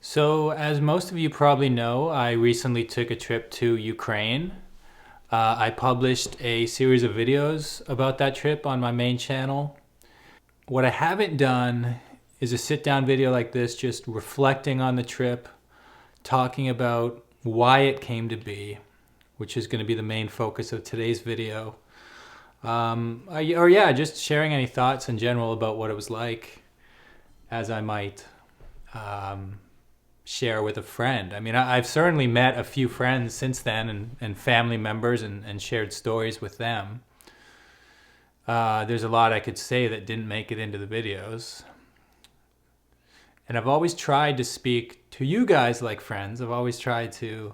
So, as most of you probably know, I recently took a trip to Ukraine. I published a series of videos about that trip on my main channel. What I haven't done is a sit down video like this, just reflecting on the trip, talking about why it came to be, which is going to be the main focus of today's video. Just sharing any thoughts in general about what it was like, as I might share with a friend. I mean, I've certainly met a few friends since then and family members and shared stories with them. There's a lot I could say that didn't make it into the videos. And I've always tried to speak to you guys like friends. I've always tried to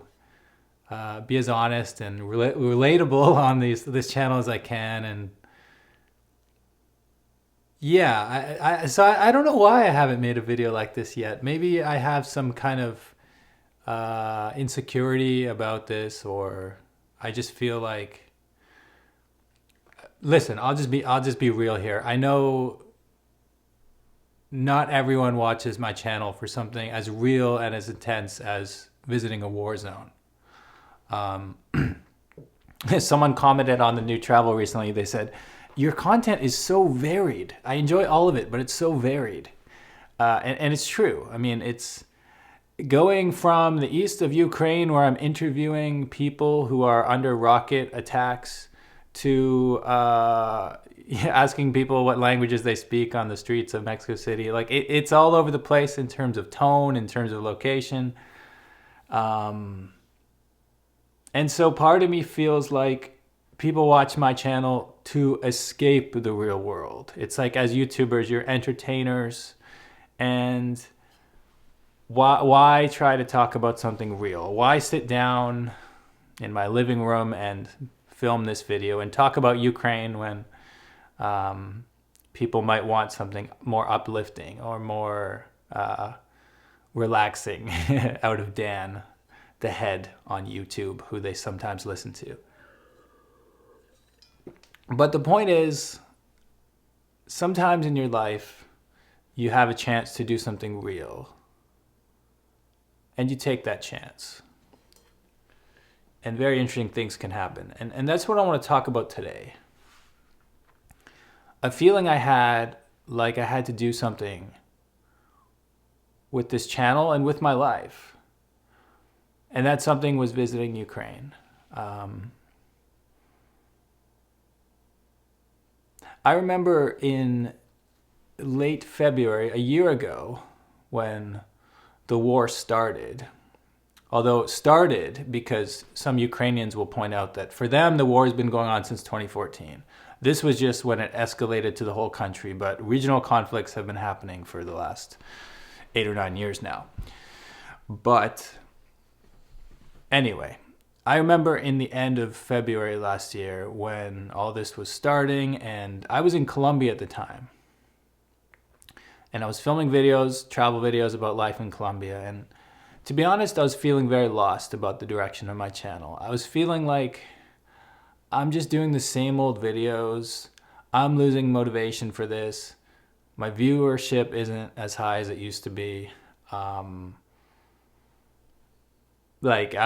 be as honest and relatable on this channel as I can. And yeah, I don't know why I haven't made a video like this yet. Maybe I have some kind of insecurity about this, or I just feel like, listen, I'll just be real here. I know not everyone watches my channel for something as real and as intense as visiting a war zone. Someone commented on the new travel recently. They said, your content is so varied. I enjoy all of it, but it's so varied. And it's true. I mean, it's going from the east of Ukraine, where I'm interviewing people who are under rocket attacks, to asking people what languages they speak on the streets of Mexico City. Like, it's all over the place in terms of tone, in terms of location. And so part of me feels like people watch my channel to escape the real world. It's like, as YouTubers, you're entertainers, and why try to talk about something real? Why sit down in my living room and film this video and talk about Ukraine when people might want something more uplifting or more relaxing out of Dan, the head on YouTube, who they sometimes listen to. But the point is, sometimes in your life, you have a chance to do something real, and you take that chance. And very interesting things can happen. And that's what I want to talk about today. A feeling I had like I had to do something with this channel and with my life. And that something was visiting Ukraine. I remember in late February, a year ago, when the war started. Although it started because some Ukrainians will point out that for them, the war has been going on since 2014. This was just when it escalated to the whole country, but regional conflicts have been happening for the last 8 or 9 years now. But anyway, I remember in the end of February last year when all this was starting, and I was in Colombia at the time. And I was filming videos, travel videos about life in Colombia. And to be honest, I was feeling very lost about the direction of my channel. I was feeling like I'm just doing the same old videos. I'm losing motivation for this. My viewership isn't as high as it used to be. I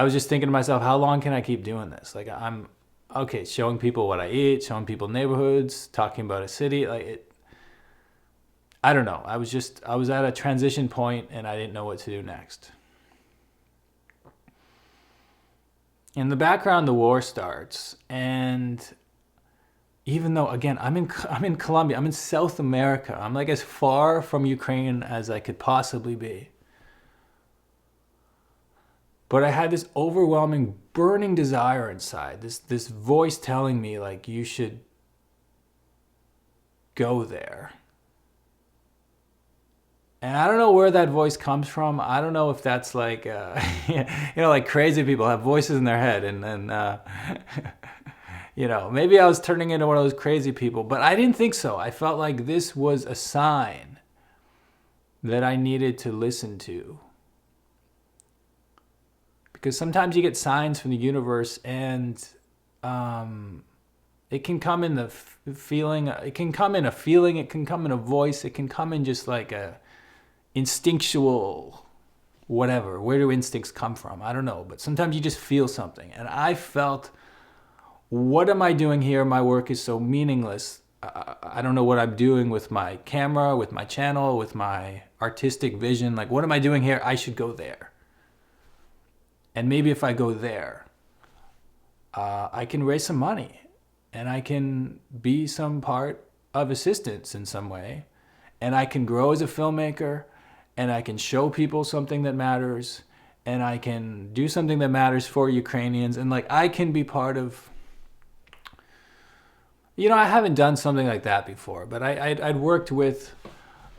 was just thinking to myself, how long can I keep doing this? Like, I'm okay, showing people what I eat, showing people neighborhoods, talking about a city. I don't know. I was at a transition point and I didn't know what to do next. In the background, the war starts, and even though, again, I'm in Colombia, I'm in South America, I'm like as far from Ukraine as I could possibly be. But I had this overwhelming, burning desire inside, this voice telling me, like, you should go there. And I don't know where that voice comes from. I don't know if that's like, like crazy people have voices in their head. And maybe I was turning into one of those crazy people. But I didn't think so. I felt like this was a sign that I needed to listen to. Because sometimes you get signs from the universe, and it can come in the feeling. It can come in a feeling. It can come in a voice. It can come in just like a instinctual whatever. Where do instincts come from? I don't know. But sometimes you just feel something. And I felt, what am I doing here? My work is so meaningless. I don't know what I'm doing with my camera, with my channel, with my artistic vision. Like, what am I doing here? I should go there. And maybe if I go there, I can raise some money and I can be some part of assistance in some way. And I can grow as a filmmaker and I can show people something that matters and I can do something that matters for Ukrainians. And like, I can be part of, you know, I haven't done something like that before, but I'd worked with,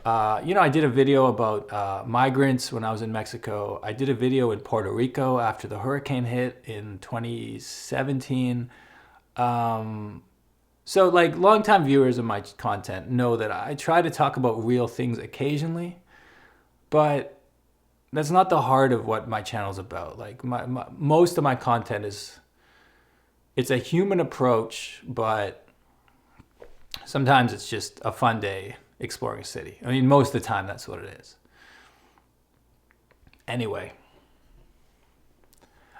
you know, I did a video about migrants when I was in Mexico. I did a video in Puerto Rico after the hurricane hit in 2017. So like longtime viewers of my content know that I try to talk about real things occasionally, but that's not the heart of what my channel's about. Like most of my content it's a human approach, but sometimes it's just a fun day exploring a city. I mean, most of the time that's what it is. Anyway,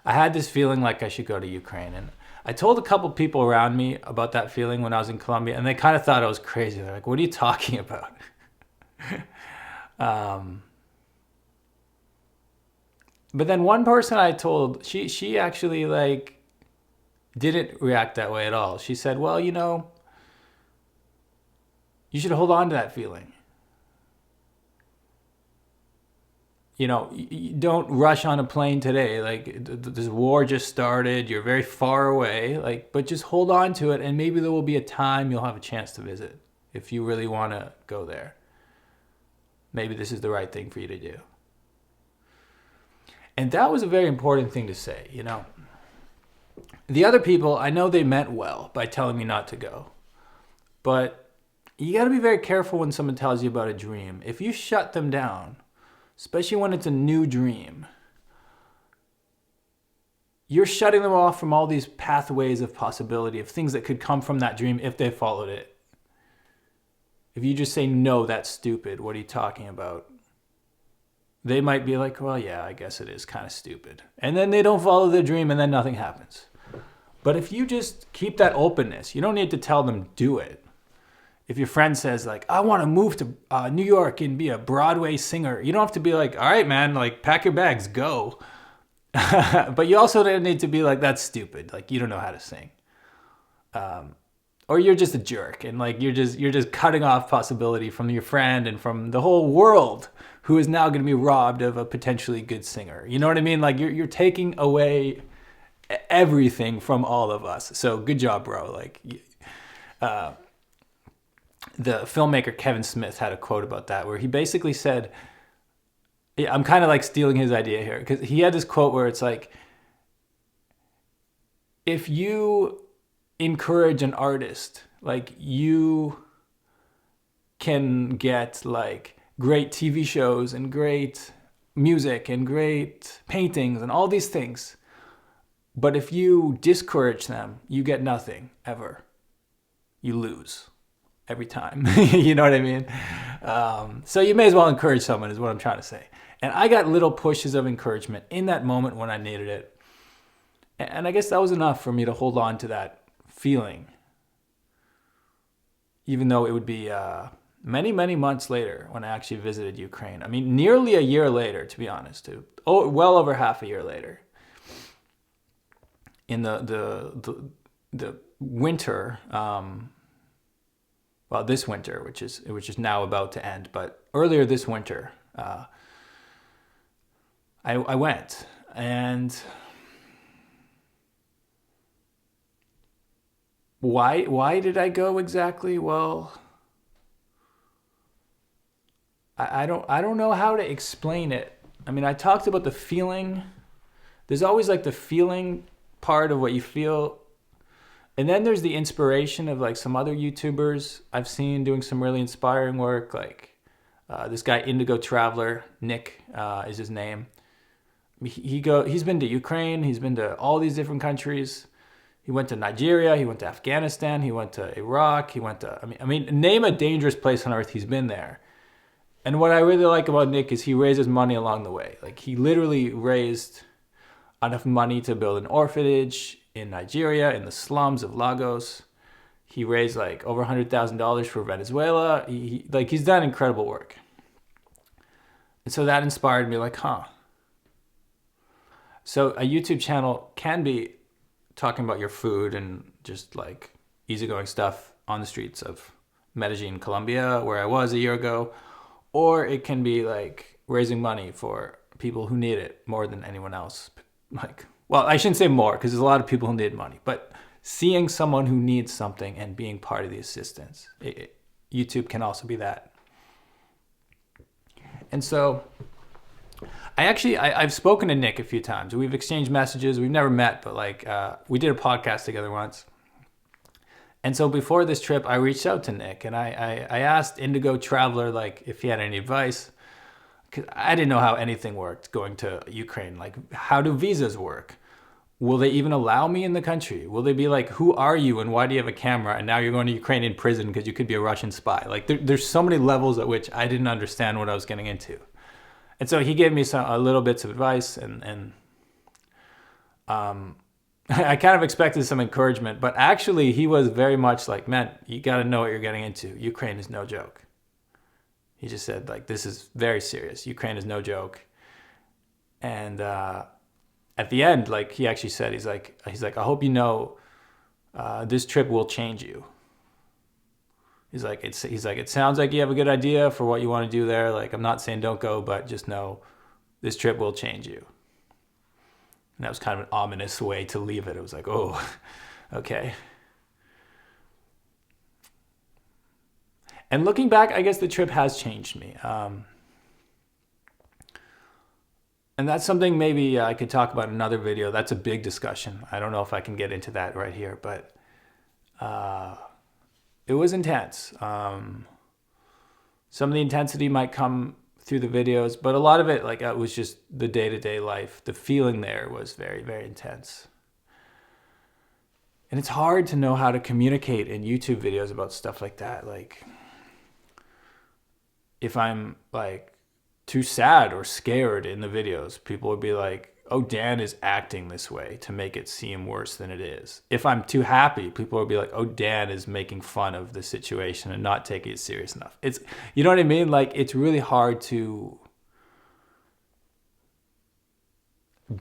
I had this feeling like I should go to Ukraine, and I told a couple people around me about that feeling when I was in Colombia, and they kind of thought I was crazy. They're like, what are you talking about? But then one person I told, she actually like didn't react that way at all. She said, well, you know, you should hold on to that feeling. You know, you don't rush on a plane today. Like, this war just started. You're very far away. Like, but just hold on to it, and maybe there will be a time you'll have a chance to visit if you really want to go there. Maybe this is the right thing for you to do. And that was a very important thing to say, you know. The other people, I know they meant well by telling me not to go. But you got to be very careful when someone tells you about a dream. If you shut them down, especially when it's a new dream, you're shutting them off from all these pathways of possibility, of things that could come from that dream if they followed it. If you just say, no, that's stupid, what are you talking about? They might be like, well, yeah, I guess it is kind of stupid. And then they don't follow their dream and then nothing happens. But if you just keep that openness, you don't need to tell them do it. If your friend says like, I want to move to New York and be a Broadway singer, you don't have to be like, all right, man, like pack your bags, go. But you also don't need to be like, that's stupid. Like, you don't know how to sing. Or you're just a jerk and like, you're just cutting off possibility from your friend and from the whole world who is now going to be robbed of a potentially good singer. You know what I mean? Like you're taking away everything from all of us. So good job, bro. Like, the filmmaker Kevin Smith had a quote about that where he basically said, yeah, I'm kind of like stealing his idea here, because he had this quote where it's like, if you encourage an artist, like you can get like great TV shows and great music and great paintings and all these things. But if you discourage them, you get nothing ever. You lose every time. You know what I mean? So you may as well encourage someone is what I'm trying to say. And I got little pushes of encouragement in that moment when I needed it. And I guess that was enough for me to hold on to that feeling. Even though it would be many, many months later when I actually visited Ukraine. I mean, nearly a year later, to be honest. Well over half a year later. In the winter, well, this winter, which is now about to end, but earlier this winter, I went, and why did I go exactly? Well, I don't know how to explain it. I mean, I talked about the feeling. There's always like the feeling part of what you feel. And then there's the inspiration of like some other YouTubers I've seen doing some really inspiring work. Like this guy, Indigo Traveler, Nick is his name. He's been to Ukraine. He's been to all these different countries. He went to Nigeria. He went to Afghanistan. He went to Iraq. He went to, I mean, name a dangerous place on earth. He's been there. And what I really like about Nick is he raises money along the way. Like he literally raised enough money to build an orphanage in Nigeria, in the slums of Lagos. He raised like over $100,000 for Venezuela. He's done incredible work. And so that inspired me, like, huh. So a YouTube channel can be talking about your food and just like easygoing stuff on the streets of Medellin, Colombia, where I was a year ago. Or it can be like raising money for people who need it more than anyone else. Like, well, I shouldn't say more because there's a lot of people who need money, but seeing someone who needs something and being part of the assistance. YouTube can also be that. And so I've spoken to Nick a few times. We've exchanged messages. We've never met, but like we did a podcast together once. And so before this trip, I reached out to Nick and I asked Indigo Traveler like if he had any advice. Cause I didn't know how anything worked going to Ukraine. Like, how do visas work? Will they even allow me in the country? Will they be like, who are you and why do you have a camera? And now you're going to Ukraine in prison because you could be a Russian spy. Like, there's so many levels at which I didn't understand what I was getting into. And so he gave me a little bits of advice and I kind of expected some encouragement, but actually he was very much like, man, you got to know what you're getting into. Ukraine is no joke. He just said, like, this is very serious. Ukraine is no joke. And at the end, like, he actually said, he's like, I hope you know this trip will change you. He's like, it sounds like you have a good idea for what you want to do there. Like, I'm not saying don't go, but just know this trip will change you. And that was kind of an ominous way to leave it. It was like, oh, okay. And looking back, I guess the trip has changed me. And that's something maybe I could talk about in another video. That's a big discussion. I don't know if I can get into that right here, but it was intense. Some of the intensity might come through the videos, but a lot of it, like, it was just the day-to-day life. The feeling there was very, very intense. And it's hard to know how to communicate in YouTube videos about stuff like that. Like, if I'm like too sad or scared in the videos, people would be like, oh, Dan is acting this way to make it seem worse than it is. If I'm too happy, people would be like, oh, Dan is making fun of the situation and not taking it serious enough. It's, you know what I mean? Like, it's really hard to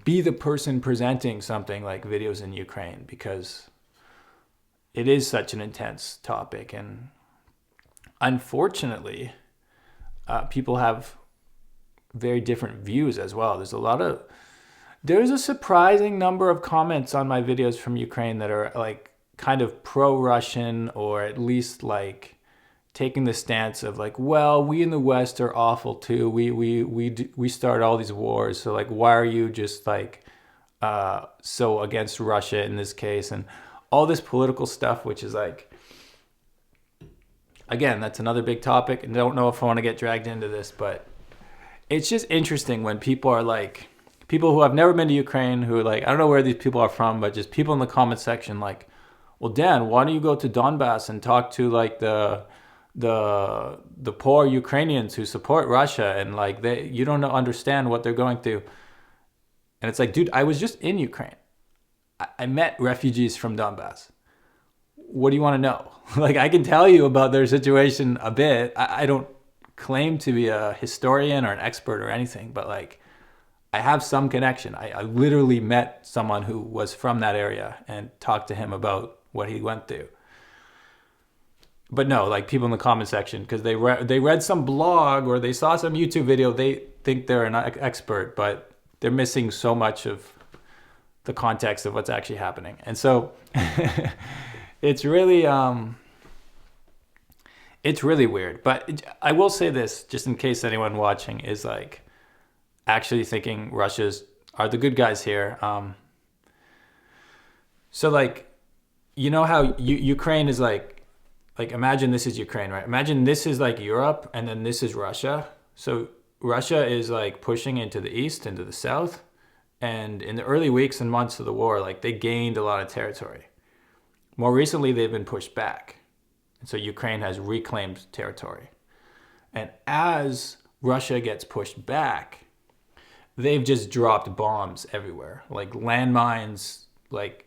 be the person presenting something like videos in Ukraine because it is such an intense topic. And unfortunately, people have very different views as well. There's a surprising number of comments on my videos from Ukraine that are like kind of pro-Russian, or at least like taking the stance of like, well, we in the West are awful too. We start all these wars. So like, why are you just like so against Russia in this case? And all this political stuff, which is like, again, that's another big topic. And I don't know if I want to get dragged into this, but it's just interesting when people are like, people who have never been to Ukraine, who are like, I don't know where these people are from, but just people in the comment section like, well, Dan, why don't you go to Donbass and talk to like the poor Ukrainians who support Russia, and like you don't understand what they're going through. And it's like, dude, I was just in Ukraine. I met refugees from Donbass. What do you want to know? Like, I can tell you about their situation a bit. I don't claim to be a historian or an expert or anything, but like, I have some connection. I literally met someone who was from that area and talked to him about what he went through. But no, like, people in the comment section, because they read some blog or they saw some YouTube video, they think they're an expert, but they're missing so much of the context of what's actually happening. And so it's really weird. But I will say this, just in case anyone watching is like actually thinking Russia's are the good guys here. So like, you know how Ukraine is like imagine this is Ukraine, right? Imagine this is like Europe and then this is Russia. So Russia is like pushing into the east, into the south. And in the early weeks and months of the war, like, they gained a lot of territory. More recently, they've been pushed back. And so Ukraine has reclaimed territory. And as Russia gets pushed back, they've just dropped bombs everywhere, like landmines, like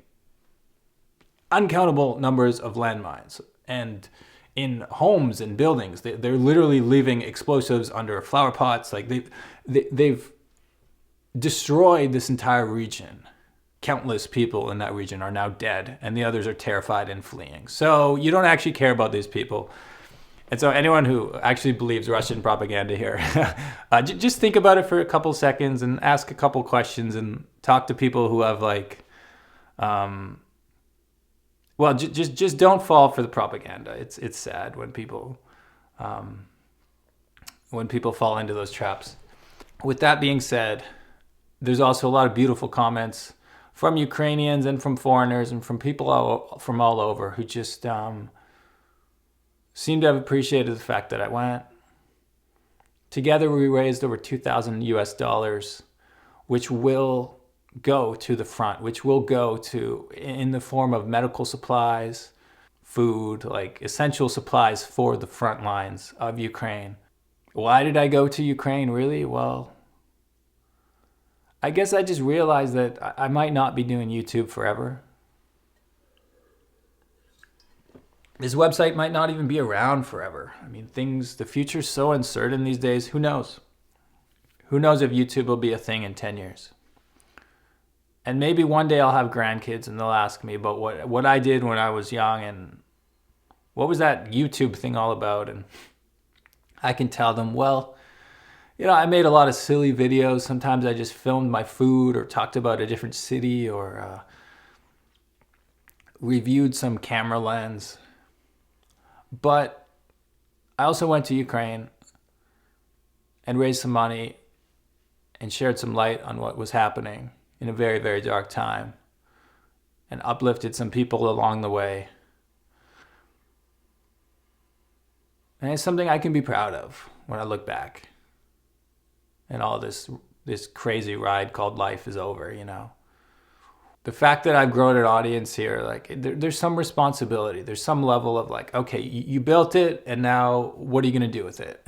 uncountable numbers of landmines. And in homes and buildings, they're literally leaving explosives under flower pots. Like they've destroyed this entire region. Countless people in that region are now dead, and the others are terrified and fleeing. So you don't actually care about these people. And so anyone who actually believes Russian propaganda here, just think about it for a couple seconds and ask a couple questions and talk to people who have just don't fall for the propaganda. It's sad when people fall into those traps. With that being said, there's also a lot of beautiful comments from Ukrainians and from foreigners and from people from all over who just seem to have appreciated the fact that I went. Together we raised over $2,000, which will go to the front, which will go to in the form of medical supplies, food, like essential supplies for the front lines of Ukraine. Why did I go to Ukraine, really? Well, I guess I just realized that I might not be doing YouTube forever. This website might not even be around forever. I mean, the future's so uncertain these days. Who knows? Who knows if YouTube will be a thing in 10 years? And maybe one day I'll have grandkids and they'll ask me about what I did when I was young and what was that YouTube thing all about? And I can tell them, well, I made a lot of silly videos. Sometimes I just filmed my food or talked about a different city or reviewed some camera lens. But I also went to Ukraine and raised some money and shared some light on what was happening in a very, very dark time and uplifted some people along the way. And it's something I can be proud of when I look back. And all this crazy ride called life is over, The fact that I've grown an audience here, there's some responsibility. There's some level of okay, you built it, and now what are you going to do with it?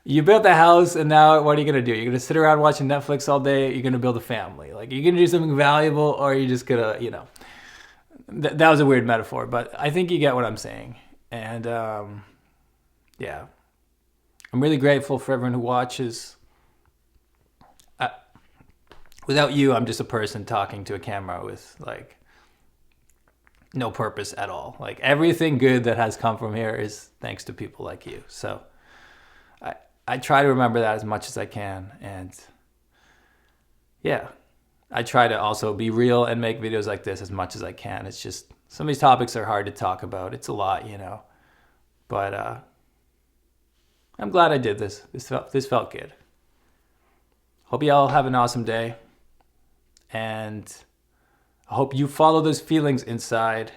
You built the house, and now what are you going to do? You're going to sit around watching Netflix all day? You're going to build a family? You're going to do something valuable, or are you just going to, that was a weird metaphor, but I think you get what I'm saying. And, yeah. I'm really grateful for everyone who watches. Without you, I'm just a person talking to a camera with no purpose at all. Everything good that has come from here is thanks to people like you. So I try to remember that as much as I can. And yeah, I try to also be real and make videos like this as much as I can. It's just some of these topics are hard to talk about. It's a lot, But I'm glad I did this. This felt good. Hope you all have an awesome day. And I hope you follow those feelings inside.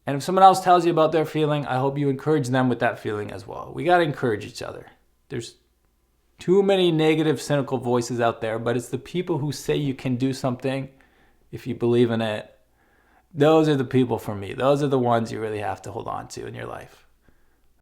And if someone else tells you about their feeling, I hope you encourage them with that feeling as well. We got to encourage each other. There's too many negative, cynical voices out there, but it's the people who say you can do something if you believe in it. Those are the people for me. Those are the ones you really have to hold on to in your life.